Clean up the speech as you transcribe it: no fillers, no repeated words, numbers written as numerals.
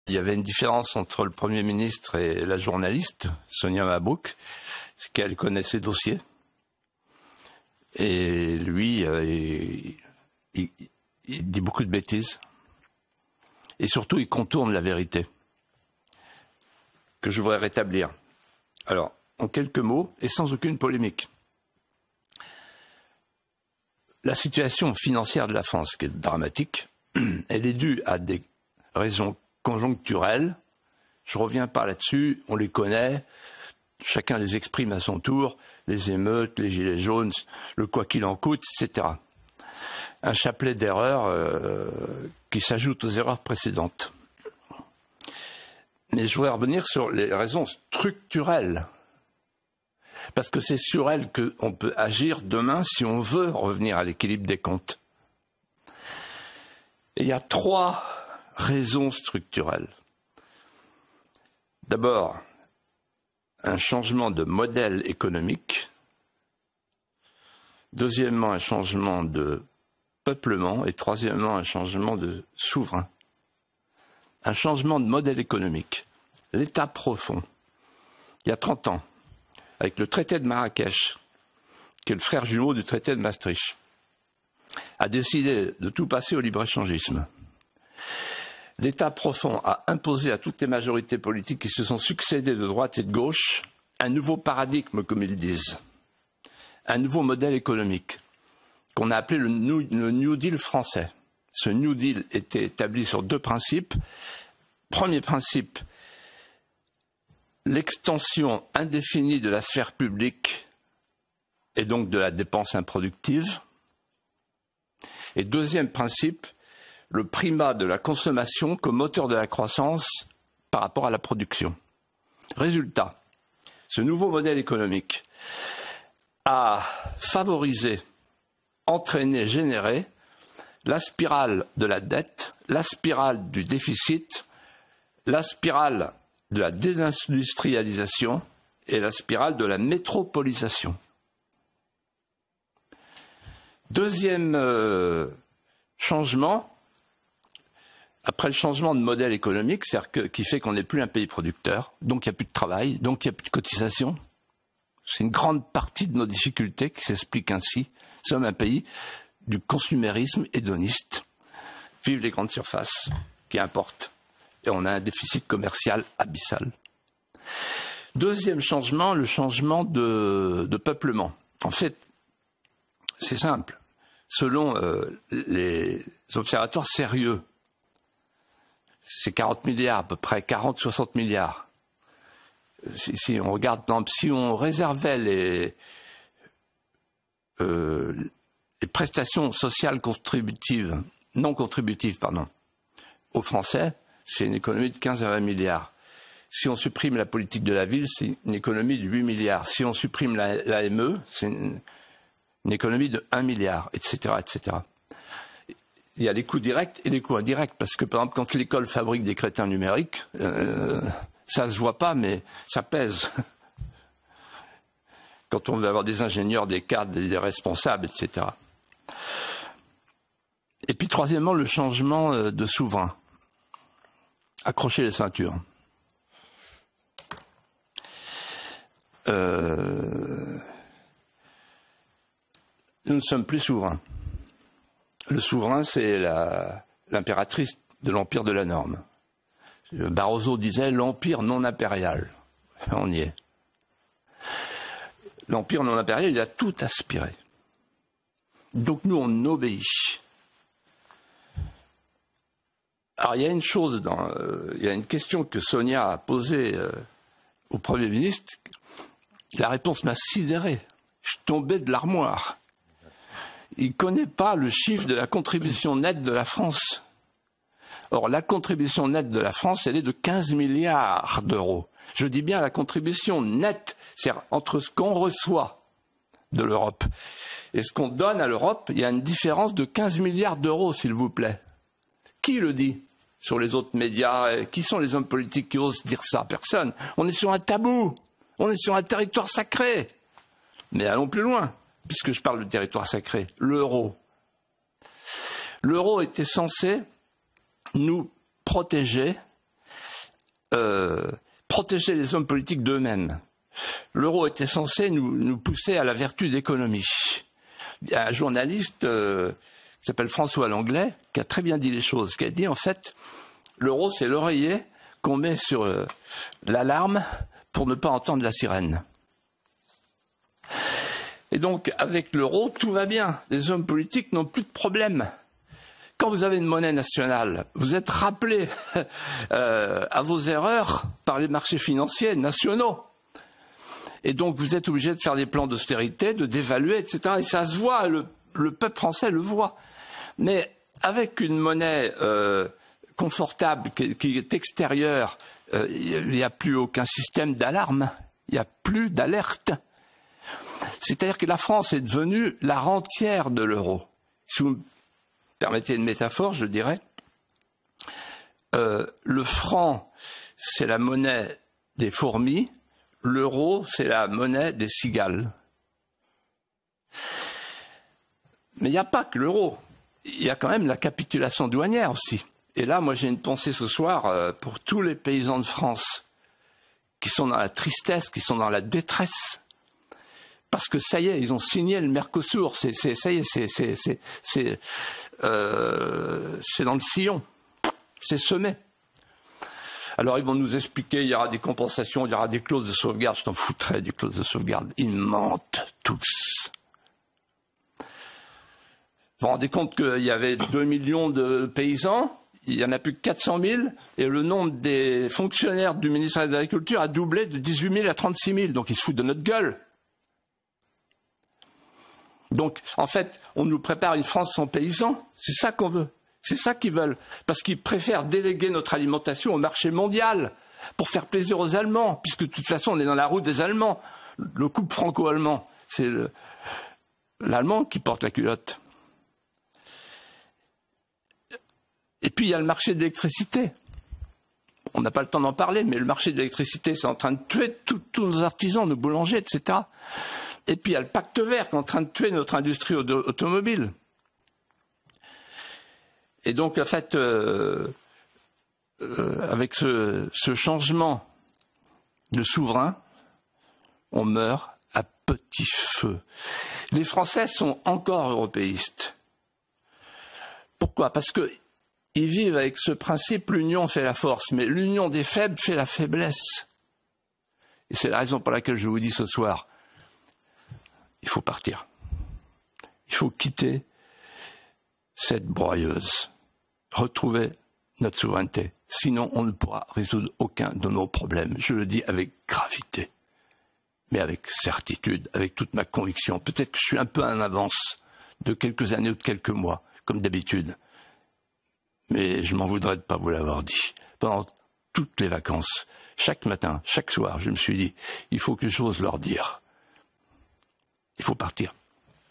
Il y avait une différence entre le Premier ministre et la journaliste, Sonia Mabrouk, c'est qu'elle connaissait le dossier. Et lui, il dit beaucoup de bêtises. Et surtout, il contourne la vérité, que je voudrais rétablir. Alors, en quelques mots, et sans aucune polémique. La situation financière de la France, qui est dramatique, elle est due à des raisons conjoncturelles. Je ne reviens pas là-dessus, on les connaît, chacun les exprime à son tour, les émeutes, les gilets jaunes, le quoi qu'il en coûte, etc. Un chapelet d'erreurs qui s'ajoute aux erreurs précédentes. Mais je voudrais revenir sur les raisons structurelles. Parce que c'est sur elles qu'on peut agir demain si on veut revenir à l'équilibre des comptes. Et il y a 3 raisons structurelles. D'abord, un changement de modèle économique. Deuxièmement, un changement de peuplement. Et troisièmement, un changement de souverain. Un changement de modèle économique. L'État profond, il y a 30 ans, avec le traité de Marrakech, qui est le frère jumeau du traité de Maastricht, a décidé de tout passer au libre-échangisme. L'État profond a imposé à toutes les majorités politiques qui se sont succédées de droite et de gauche un nouveau paradigme, comme ils disent, un nouveau modèle économique, qu'on a appelé le New Deal français. Ce New Deal était établi sur 2 principes. Premier principe, l'extension indéfinie de la sphère publique et donc de la dépense improductive. Et deuxième principe, le primat de la consommation comme moteur de la croissance par rapport à la production. Résultat, ce nouveau modèle économique a favorisé, entraîné, généré la spirale de la dette, la spirale du déficit, la spirale de la désindustrialisation et la spirale de la métropolisation. Deuxième changement, après le changement de modèle économique, c'est-à-dire qui fait qu'on n'est plus un pays producteur, donc il n'y a plus de travail, donc il n'y a plus de cotisation. C'est une grande partie de nos difficultés qui s'explique ainsi. Nous sommes un pays du consumérisme hédoniste. Vive les grandes surfaces qui importent. Et on a un déficit commercial abyssal. Deuxième changement, le changement de peuplement. En fait, c'est simple. Selon les observatoires sérieux, c'est 40 milliards à peu près, 40-60 milliards. Si on regarde, si on réservait les prestations sociales contributives, non contributives, aux Français, c'est une économie de 15 à 20 milliards. Si on supprime la politique de la ville, c'est une économie de 8 milliards. Si on supprime l'AME, c'est une économie de 1 milliard, etc., etc. Il y a les coûts directs et les coûts indirects, parce que, par exemple, quand l'école fabrique des crétins numériques, ça ne se voit pas, mais ça pèse. Quand on veut avoir des ingénieurs, des cadres, des responsables, etc. Et puis, troisièmement, le changement de souverain. Accrocher les ceintures. Nous ne sommes plus souverains. Le souverain, c'est l'impératrice de l'empire de la norme. Barroso disait l'empire non impérial. On y est. L'empire non impérial, il a tout aspiré. Donc nous, on obéit. Alors il y a une chose, il y a une question que Sonia a posée au Premier ministre. La réponse m'a sidéré. Je suis tombé de l'armoire. Il ne connaît pas le chiffre de la contribution nette de la France. Or, la contribution nette de la France, elle est de 15 milliards d'euros. Je dis bien la contribution nette, c'est-à-dire entre ce qu'on reçoit de l'Europe et ce qu'on donne à l'Europe, il y a une différence de 15 milliards d'euros, s'il vous plaît. Qui le dit sur les autres médias? Qui sont les hommes politiques qui osent dire ça? Personne. On est sur un tabou. On est sur un territoire sacré. Mais allons plus loin, puisque je parle de territoire sacré. L'euro. L'euro était censé nous protéger protéger les hommes politiques d'eux-mêmes. L'euro était censé nous pousser à la vertu d'économie. Il y a un journaliste qui s'appelle François Langlais qui a très bien dit les choses, qui a dit en fait, l'euro c'est l'oreiller qu'on met sur l'alarme pour ne pas entendre la sirène. Et donc avec l'euro, tout va bien. Les hommes politiques n'ont plus de problème. Quand vous avez une monnaie nationale, vous êtes rappelé à vos erreurs par les marchés financiers nationaux. Et donc vous êtes obligé de faire des plans d'austérité, de dévaluer, etc. Et ça se voit, le peuple français le voit. Mais avec une monnaie confortable qui est extérieure, il n'y a plus aucun système d'alarme, il n'y a plus d'alerte. C'est-à-dire que la France est devenue la rentière de l'euro. Si vous me permettez une métaphore, je dirais, le franc, c'est la monnaie des fourmis, l'euro, c'est la monnaie des cigales. Mais il n'y a pas que l'euro, il y a quand même la capitulation douanière aussi. Et là, moi j'ai une pensée ce soir pour tous les paysans de France qui sont dans la tristesse, qui sont dans la détresse. Parce que ça y est, ils ont signé le Mercosur, ça y est, c'est dans le sillon, c'est semé. Alors ils vont nous expliquer, il y aura des compensations, il y aura des clauses de sauvegarde, je t'en foutrais des clauses de sauvegarde. Ils mentent tous. Vous vous rendez compte qu'il y avait 2 millions de paysans, il n'y en a plus que 400 000, et le nombre des fonctionnaires du ministère de l'Agriculture a doublé de 18 000 à 36 000, donc ils se foutent de notre gueule. Donc, en fait, on nous prépare une France sans paysans. C'est ça qu'on veut. C'est ça qu'ils veulent. Parce qu'ils préfèrent déléguer notre alimentation au marché mondial pour faire plaisir aux Allemands, puisque de toute façon, on est dans la roue des Allemands. Le couple franco-allemand, c'est l'Allemand qui porte la culotte. Et puis, il y a le marché de l'électricité. On n'a pas le temps d'en parler, mais le marché de l'électricité, c'est en train de tuer tous nos artisans, nos boulangers, etc. Et puis il y a le pacte vert qui est en train de tuer notre industrie automobile. Et donc en fait, avec ce changement de souverain, on meurt à petit feu. Les Français sont encore européistes. Pourquoi? Parce qu'ils vivent avec ce principe, l'union fait la force, mais l'union des faibles fait la faiblesse. Et c'est la raison pour laquelle je vous dis ce soir, il faut partir. Il faut quitter cette broyeuse. Retrouver notre souveraineté. Sinon, on ne pourra résoudre aucun de nos problèmes. Je le dis avec gravité, mais avec certitude, avec toute ma conviction. Peut-être que je suis un peu en avance de quelques années ou de quelques mois, comme d'habitude. Mais je m'en voudrais de ne pas vous l'avoir dit. Pendant toutes les vacances, chaque matin, chaque soir, je me suis dit, il faut que j'ose leur dire. Il faut partir.